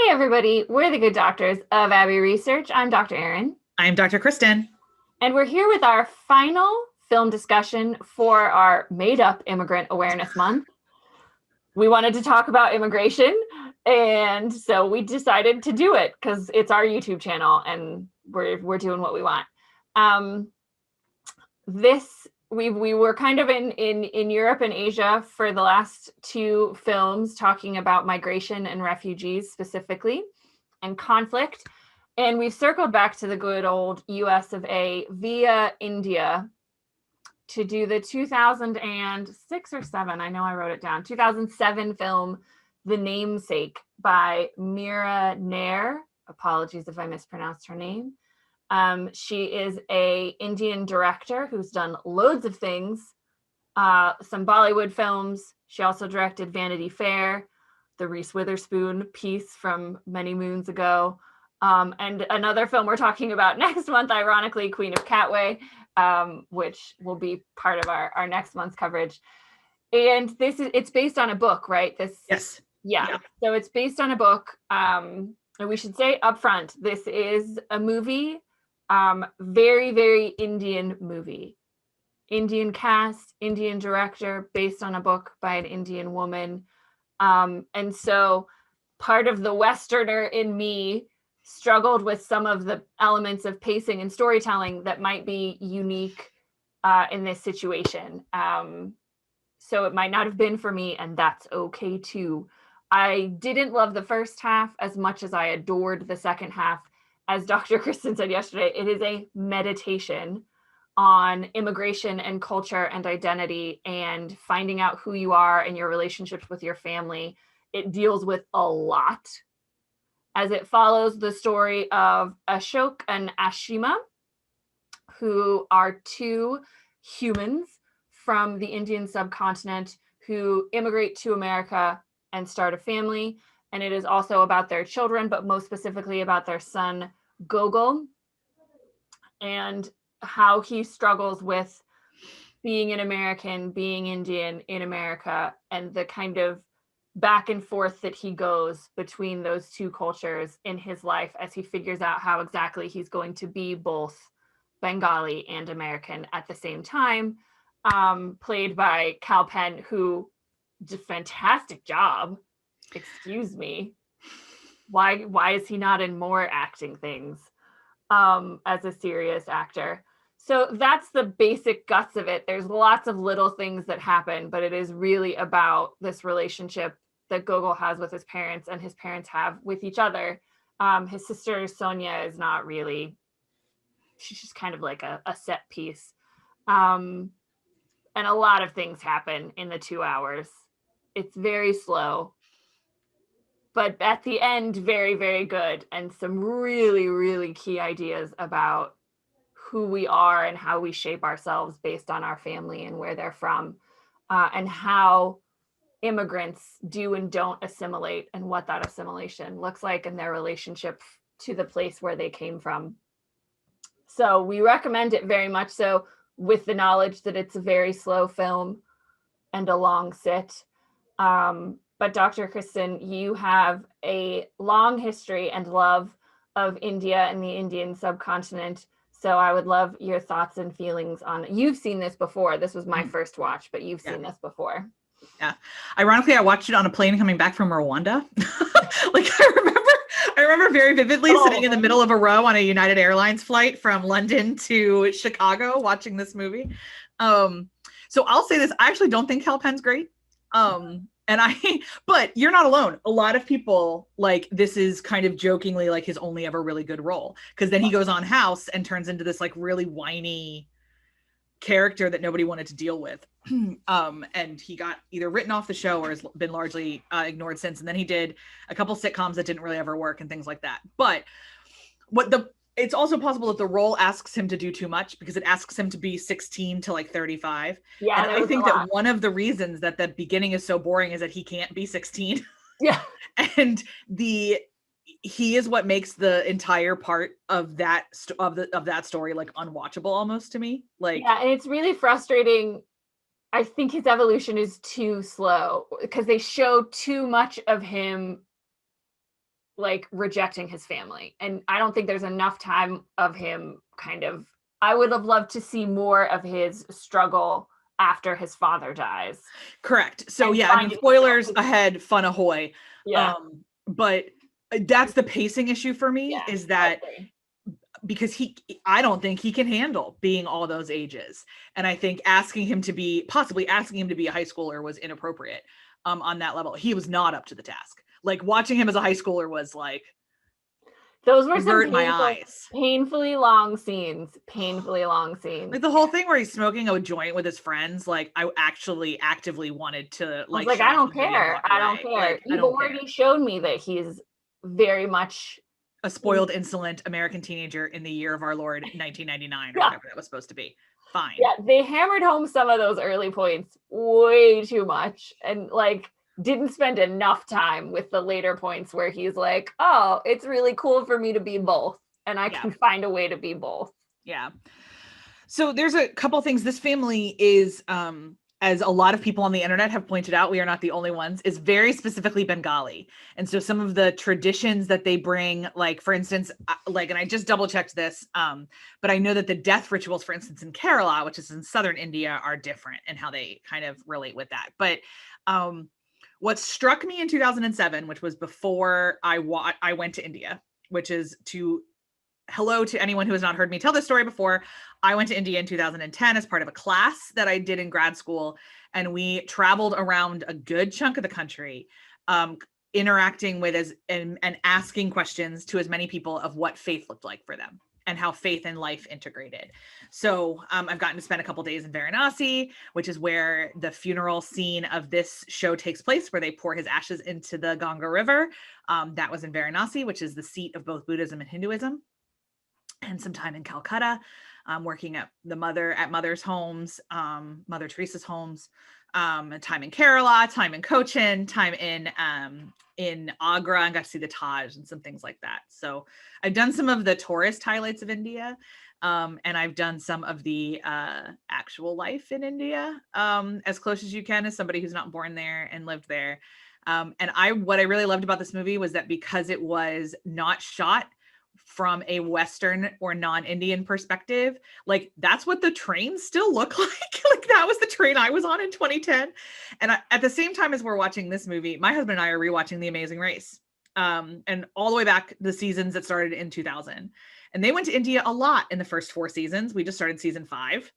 Hey everybody, we're the Good Doctors of Abbey Research. I'm Dr. Erin. I'm Dr. Kristen. And we're here with our final film discussion for our made-up Immigrant Awareness Month. We wanted to talk about immigration, and so we decided to do it because it's our YouTube channel and we're doing what we want. We were kind of in Europe and Asia for the last two films talking about migration and refugees specifically and conflict. And we've circled back to the good old US of A via India to do the 2006 or 7, I know I wrote it down, 2007 film, The Namesake by Meera Nair. Apologies if I mispronounced her name. She is a Indian director who's done loads of things, some Bollywood films. She also directed Vanity Fair, the Reese Witherspoon piece from many moons ago, and another film we're talking about next month, ironically, Queen of Catway, which will be part of our next month's coverage. And it's based on a book, right? Yes. Yeah. So it's based on a book. And we should say up front, this is a movie, very, very Indian movie. Indian cast, Indian director, based on a book by an Indian woman. And so part of the Westerner in me struggled with some of the elements of pacing and storytelling that might be unique in this situation. So it might not have been for me, and that's okay too. I didn't love the first half as much as I adored the second half. As Dr. Kristen said yesterday, it is a meditation on immigration and culture and identity and finding out who you are and your relationships with your family. It deals with a lot as it follows the story of Ashok and Ashima, who are two humans from the Indian subcontinent who immigrate to America and start a family. And it is also about their children, but most specifically about their son, Gogol, and how he struggles with being an American, being Indian in America, and the kind of back and forth that he goes between those two cultures in his life as he figures out how exactly he's going to be both Bengali and American at the same time, played by Kal Penn, who did a fantastic job. Excuse me. Why is he not in more acting things as a serious actor? So that's the basic guts of it. There's lots of little things that happen, but it is really about this relationship that Gogol has with his parents and his parents have with each other. His sister Sonia is not really, she's just kind of like a set piece. And a lot of things happen in the 2 hours. It's very slow, but at the end, very, very good. And some really, really key ideas about who we are and how we shape ourselves based on our family and where they're from, and how immigrants do and don't assimilate and what that assimilation looks like in their relationship to the place where they came from. So we recommend it very much so, with the knowledge that it's a very slow film and a long sit. But Dr. Kristen, you have a long history and love of India and the Indian subcontinent. So I would love your thoughts and feelings on it. You've seen this before. This was my first watch, but you've seen this before. Yeah. Ironically, I watched it on a plane coming back from Rwanda. Like I remember very vividly sitting in the middle of a row on a United Airlines flight from London to Chicago watching this movie. So I'll say this, I actually don't think Kal Penn's great. But you're not alone. A lot of people, like, this is kind of jokingly like his only ever really good role, because then he goes on House and turns into this like really whiny character that nobody wanted to deal with. And he got either written off the show or has been largely ignored since. And then he did a couple sitcoms that didn't really ever work and things like that. But it's also possible that the role asks him to do too much, because it asks him to be 16 to like 35. Yeah, and I think that one of the reasons that the beginning is so boring is that he can't be 16. Yeah. And he is what makes the entire part of that story like unwatchable almost to me. Like, yeah, and it's really frustrating. I think his evolution is too slow because they show too much of him like rejecting his family. And I don't think there's enough time of him kind of, I would have loved to see more of his struggle after his father dies. Correct. So And yeah, I mean, finding spoilers himself. ahead, fun ahoy. Yeah. But that's the pacing issue for me, Yeah. is I that agree. because I don't think he can handle being all those ages. And I think possibly asking him to be a high schooler was inappropriate on that level. He was not up to the task. Like watching him as a high schooler was like, Those were some avert my eyes. painfully long scenes. Painfully long scenes. Like the whole thing where he's smoking a joint with his friends, like I actually actively wanted to I was like like, shut I off don't the movie and care. walk I don't away. care. Like I You've don't care. already showed me that he's very much A spoiled, insolent American teenager in the year of our Lord 1999 or Yeah. whatever that was supposed to be. Fine. Yeah, they hammered home some of those early points way too much, and like didn't spend enough time with the later points where he's like, oh, it's really cool for me to be both, and I can find a way to be both. Yeah. So there's a couple things. This family is, as a lot of people on the internet have pointed out, we are not the only ones, is very specifically Bengali. And so some of the traditions that they bring, like for instance, like, and I just double checked this, but I know that the death rituals, for instance, in Kerala, which is in southern India, are different and how they kind of relate with that. But what struck me in 2007, which was before I went to India, which is hello to anyone who has not heard me tell this story before. I went to India in 2010 as part of a class that I did in grad school, and we traveled around a good chunk of the country, interacting with and asking questions to as many people of what faith looked like for them and how faith and life integrated. So I've gotten to spend a couple days in Varanasi, which is where the funeral scene of this show takes place, where they pour his ashes into the Ganga River. That was in Varanasi, which is the seat of both Buddhism and Hinduism. And some time in Calcutta, working at Mother's homes, Mother Teresa's homes, time in Kerala, time in Cochin, time in Agra, and got to see the Taj and some things like that. So I've done some of the tourist highlights of India, and I've done some of the actual life in India, as close as you can as somebody who's not born there and lived there. And what I really loved about this movie was that because it was not shot from a Western or non-Indian perspective, like that's what the trains still look like. Like that was the train I was on in 2010. And at the same time as we're watching this movie, my husband and I are rewatching The Amazing Race, and all the way back the seasons that started in 2000. And they went to India a lot in the first 4 seasons. We just started season 5.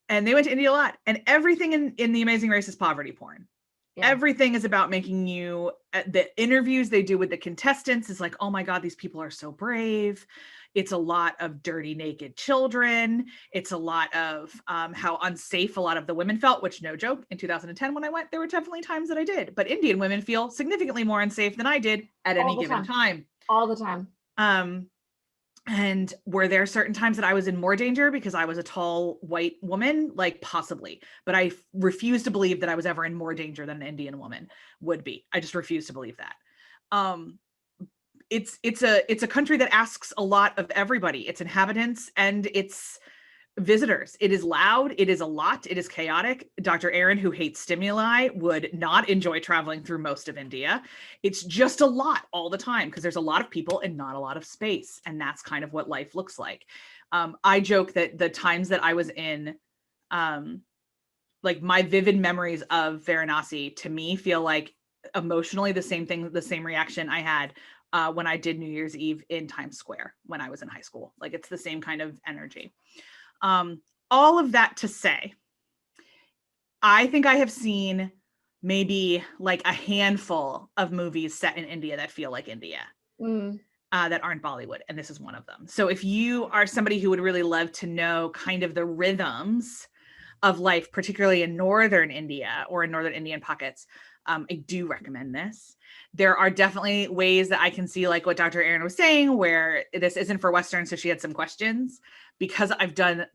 And they went to India a lot. And everything in The Amazing Race is poverty porn. Yeah. Everything is about making you, the interviews they do with the contestants is like, oh my God, these people are so brave. It's a lot of dirty, naked children. It's a lot of how unsafe a lot of the women felt, which no joke, in 2010 when I went, there were definitely times that I did. But Indian women feel significantly more unsafe than I did at any given time. All the time. And were there certain times that I was in more danger because I was a tall white woman? Like possibly, but I refuse to believe that I was ever in more danger than an Indian woman would be. I just refuse to believe that. It's a country that asks a lot of everybody, its inhabitants and its visitors. It is loud. It is a lot. It is chaotic. Dr. Erin, who hates stimuli, would not enjoy traveling through most of India. It's just a lot all the time because there's a lot of people and not a lot of space. And that's kind of what life looks like. I joke that the times that I was in, like my vivid memories of Varanasi to me feel like emotionally the same thing, the same reaction I had when I did New Year's Eve in Times Square when I was in high school. Like it's the same kind of energy. All of that to say, I think I have seen maybe like a handful of movies set in India that feel like India, that aren't Bollywood. And this is one of them. So if you are somebody who would really love to know kind of the rhythms of life, particularly in Northern India or in Northern Indian pockets, I do recommend this. There are definitely ways that I can see, like what Dr. Erin was saying, where this isn't for Western. So she had some questions because I've done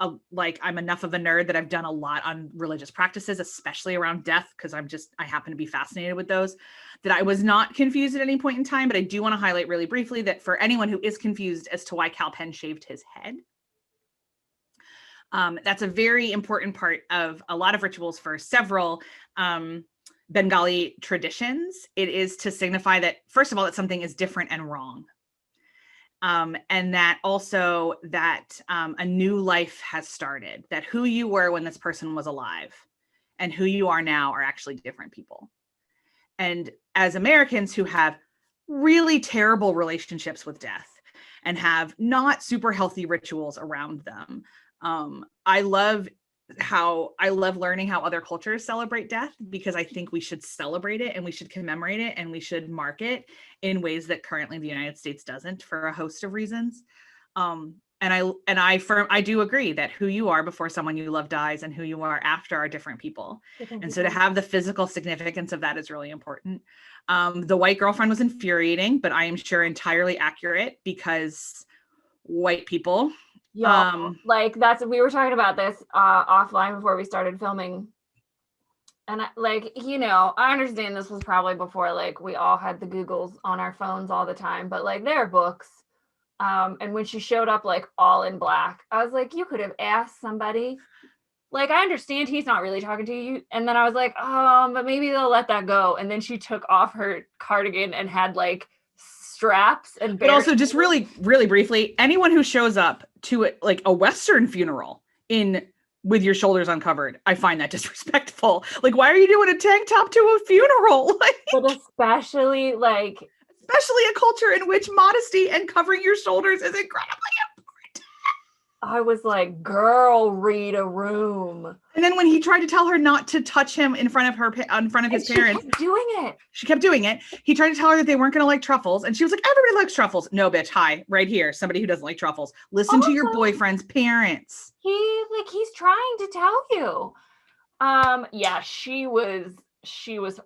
I'm enough of a nerd that I've done a lot on religious practices, especially around death, because I happen to be fascinated with those, that I was not confused at any point in time. But I do want to highlight really briefly that for anyone who is confused as to why Kal Penn shaved his head, that's a very important part of a lot of rituals for several Bengali traditions, it is to signify that, first of all, that something is different and wrong. And that also that a new life has started, that who you were when this person was alive and who you are now are actually different people. And as Americans who have really terrible relationships with death and have not super healthy rituals around them, I love learning how other cultures celebrate death, because I think we should celebrate it and we should commemorate it and we should mark it in ways that currently the United States doesn't, for a host of reasons. I do agree that who you are before someone you love dies and who you are after are different people. So to have the physical significance of that is really important. The white girlfriend was infuriating, but I am sure entirely accurate, because white people. Yeah, like we were talking about this offline before we started filming. And I understand this was probably before like we all had the Googles on our phones all the time, but like there are books. And when she showed up like all in black, I was like, you could have asked somebody. Like, I understand he's not really talking to you. And then I was like, but maybe they'll let that go. And then she took off her cardigan and had like straps and but also just really, really briefly, anyone who shows up to like a Western funeral with your shoulders uncovered, I find that disrespectful. Like, why are you doing a tank top to a funeral? But especially a culture in which modesty and covering your shoulders is incredibly important. I was like, girl, read a room. And then when he tried to tell her not to touch him in front of his parents, she kept doing it. He tried to tell her that they weren't going to like truffles, and she was like, everybody likes truffles. No, bitch. Hi, right here. Somebody who doesn't like truffles. Listen to your boyfriend's parents. He's trying to tell you. Yeah, she was,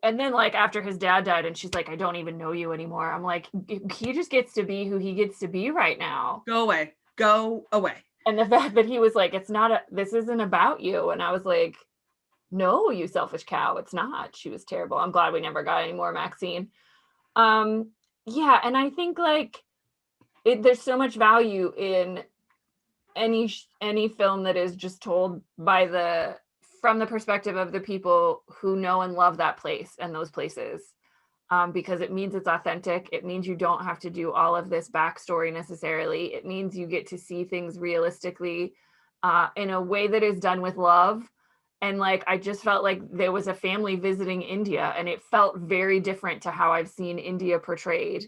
and then like after his dad died and she's like, I don't even know you anymore. I'm like, he just gets to be who he gets to be right now. Go away. And the fact that he was like, this isn't about you. And I was like, no, you selfish cow. It's not. She was terrible. I'm glad we never got any more Maxine. Yeah. And I think like there's so much value in any film that is just told from the perspective of the people who know and love that place and those places. Because it means it's authentic. It means you don't have to do all of this backstory necessarily. It means you get to see things realistically in a way that is done with love. And like, I just felt like there was a family visiting India, and it felt very different to how I've seen India portrayed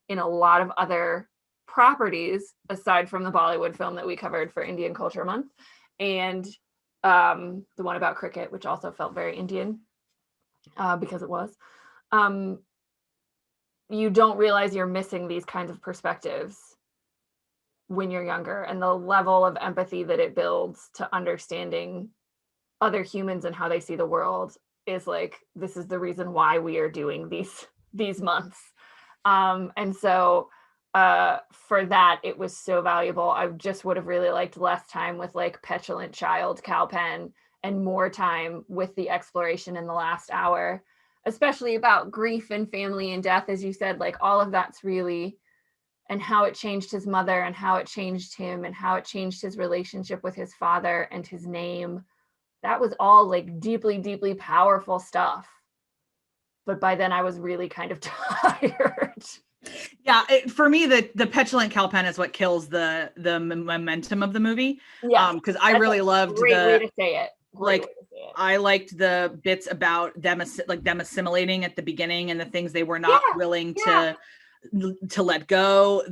in a lot of other properties, aside from the Bollywood film that we covered for Indian Culture Month. And the one about cricket, which also felt very Indian because it was. You don't realize you're missing these kinds of perspectives when you're younger, and the level of empathy that it builds to understanding other humans and how they see the world is like, this is the reason why we are doing these months. And so for that, it was so valuable. I just would have really liked less time with like petulant child Kal Penn and more time with the exploration in the last hour, especially about grief and family and death, as you said. Like all of that's really, and how it changed his mother and how it changed him and how it changed his relationship with his father and his name. That was all like deeply, deeply powerful stuff. But by then I was really kind of tired. Yeah, for me, the petulant Kal Penn is what kills the momentum of the movie. Yeah, because I really loved great way to say it. I liked the bits about them assimilating at the beginning and the things they were not willing to let go.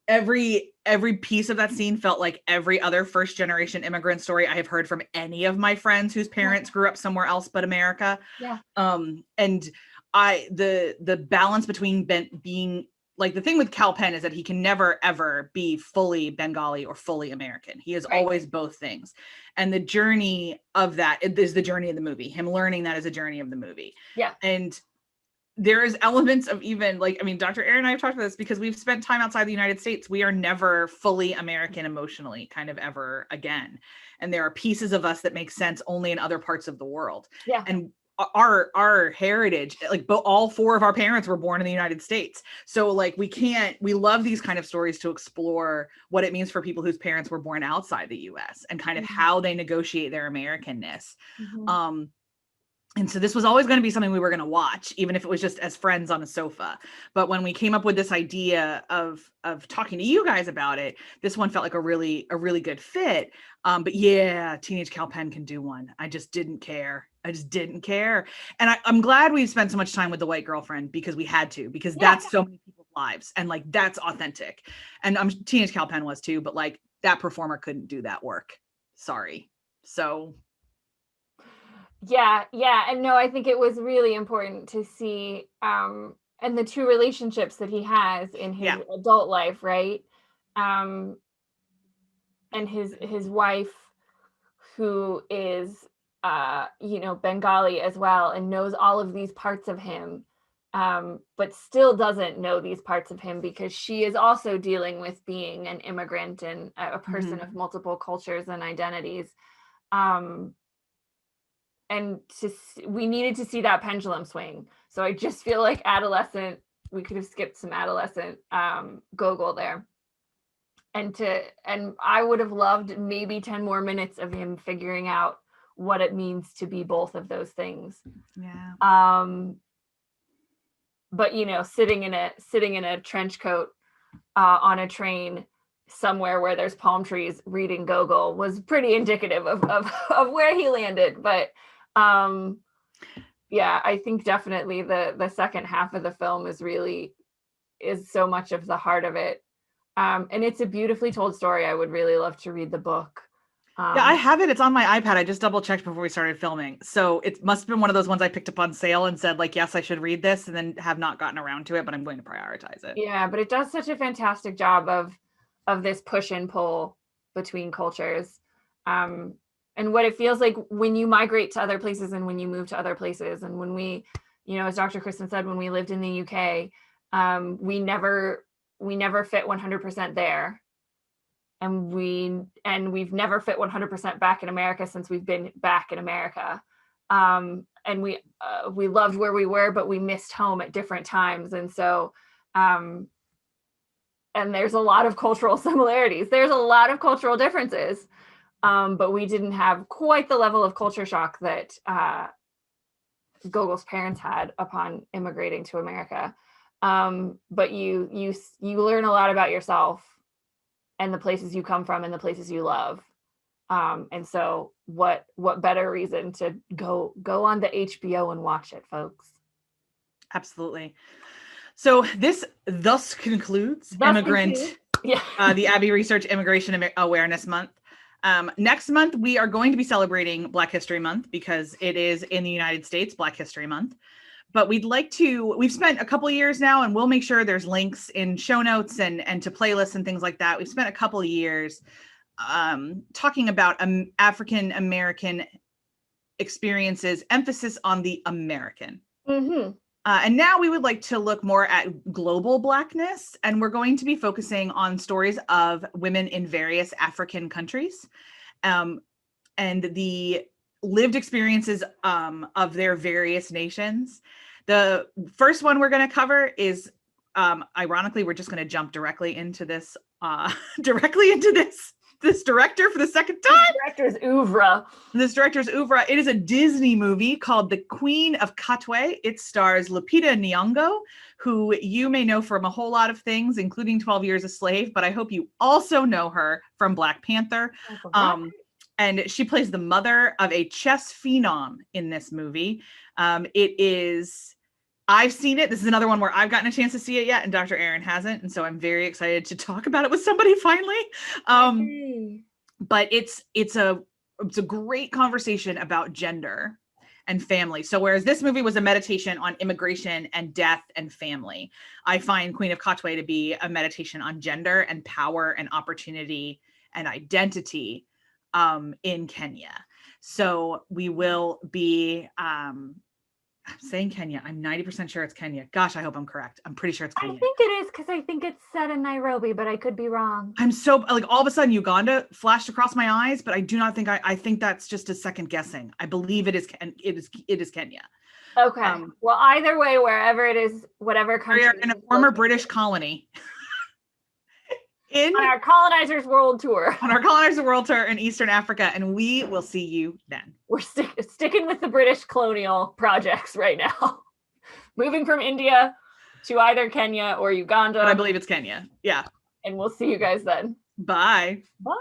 Every piece of that scene felt like every other first generation immigrant story I have heard from any of my friends whose parents grew up somewhere else but America. Yeah. And the balance between being like, the thing with Kal Penn is that he can never ever be fully Bengali or fully American. He is always both things. And the journey of that is the journey of the movie. Him learning that is a journey of the movie. Yeah. And there is elements of even like, I mean, Dr. Erin and I have talked about this because we've spent time outside the United States. We are never fully American emotionally, kind of ever again. And there are pieces of us that make sense only in other parts of the world. Yeah. And our heritage, like all four of our parents were born in the United States. So like we love these kind of stories to explore what it means for people whose parents were born outside the US and kind of how they negotiate their Americanness. And so this was always going to be something we were going to watch, even if it was just as friends on a sofa. But when we came up with this idea of talking to you guys about it, this one felt like a really good fit. But yeah, Teenage Kal Penn can do one. I just didn't care. And I'm glad we spent so much time with the white girlfriend, because we had to, because that's so many people's lives, and like that's authentic. And Teenage Kal Penn was too, but like that performer couldn't do that work. Sorry. So yeah, and no, I think it was really important to see and the two relationships that he has in his adult life, right? And his wife, who is Bengali as well, and knows all of these parts of him, but still doesn't know these parts of him, because she is also dealing with being an immigrant and a person of multiple cultures and identities. And we needed to see that pendulum swing. So I just feel like we could have skipped some adolescent Gogol there. And I would have loved maybe 10 more minutes of him figuring out what it means to be both of those things. Yeah. But sitting in a trench coat on a train somewhere where there's palm trees reading Gogol was pretty indicative of where he landed. But I think definitely the second half of the film is so much of the heart of it. And it's a beautifully told story. I would really love to read the book. I have it. It's on my iPad. I just double checked before we started filming. So it must have been one of those ones I picked up on sale and said like, yes, I should read this, and then have not gotten around to it, but I'm going to prioritize it. Yeah, but it does such a fantastic job of this push and pull between cultures. And what it feels like when you migrate to other places and when you move to other places. And when we, as Dr. Kristen said, when we lived in the UK, we never fit 100% there. And we've never fit 100% back in America since we've been back in America. And we loved where we were, but we missed home at different times. And so, and there's a lot of cultural similarities. There's a lot of cultural differences. But we didn't have quite the level of culture shock that Gogol's parents had upon immigrating to America. But you learn a lot about yourself and the places you come from and the places you love. And so what better reason to go on the HBO and watch it, folks? Absolutely. So this thus concludes the Abbey Research Immigration Awareness Month. Next month, we are going to be celebrating Black History Month, because it is in the United States Black History Month. But we've spent a couple of years now, and we'll make sure there's links in show notes and to playlists and things like that. We've spent a couple of years talking about African American experiences, emphasis on the American. And now we would like to look more at global Blackness, and we're going to be focusing on stories of women in various African countries, and the lived experiences of their various nations. The first one we're going to cover is, ironically, we're just going to jump directly into this this director for the second time. This director's oeuvre. It is a Disney movie called The Queen of Katwe. It stars Lupita Nyong'o, who you may know from a whole lot of things, including 12 Years a Slave, but I hope you also know her from Black Panther. And she plays the mother of a chess phenom in this movie. I've seen it. This is another one where I've gotten a chance to see it yet, and Dr. Erin hasn't. And so I'm very excited to talk about it with somebody finally. But it's a great conversation about gender and family. So whereas this movie was a meditation on immigration and death and family, I find Queen of Katwe to be a meditation on gender and power and opportunity and identity in Kenya. So we will be I'm saying Kenya. I'm 90% sure it's Kenya. Gosh, I hope I'm correct. I'm pretty sure it's Kenya. I think it is, because I think it's set in Nairobi, but I could be wrong. I'm so like all of a sudden Uganda flashed across my eyes, but I do not think I think that's just a second guessing. I believe it is Kenya. Okay. Well, either way, wherever it is, whatever country. We are in a former British colony. on our Colonizers World Tour. On our Colonizers World Tour in Eastern Africa, and we will see you then. We're sticking with the British colonial projects right now. Moving from India to either Kenya or Uganda. But I believe it's Kenya. Yeah. And we'll see you guys then. Bye. Bye.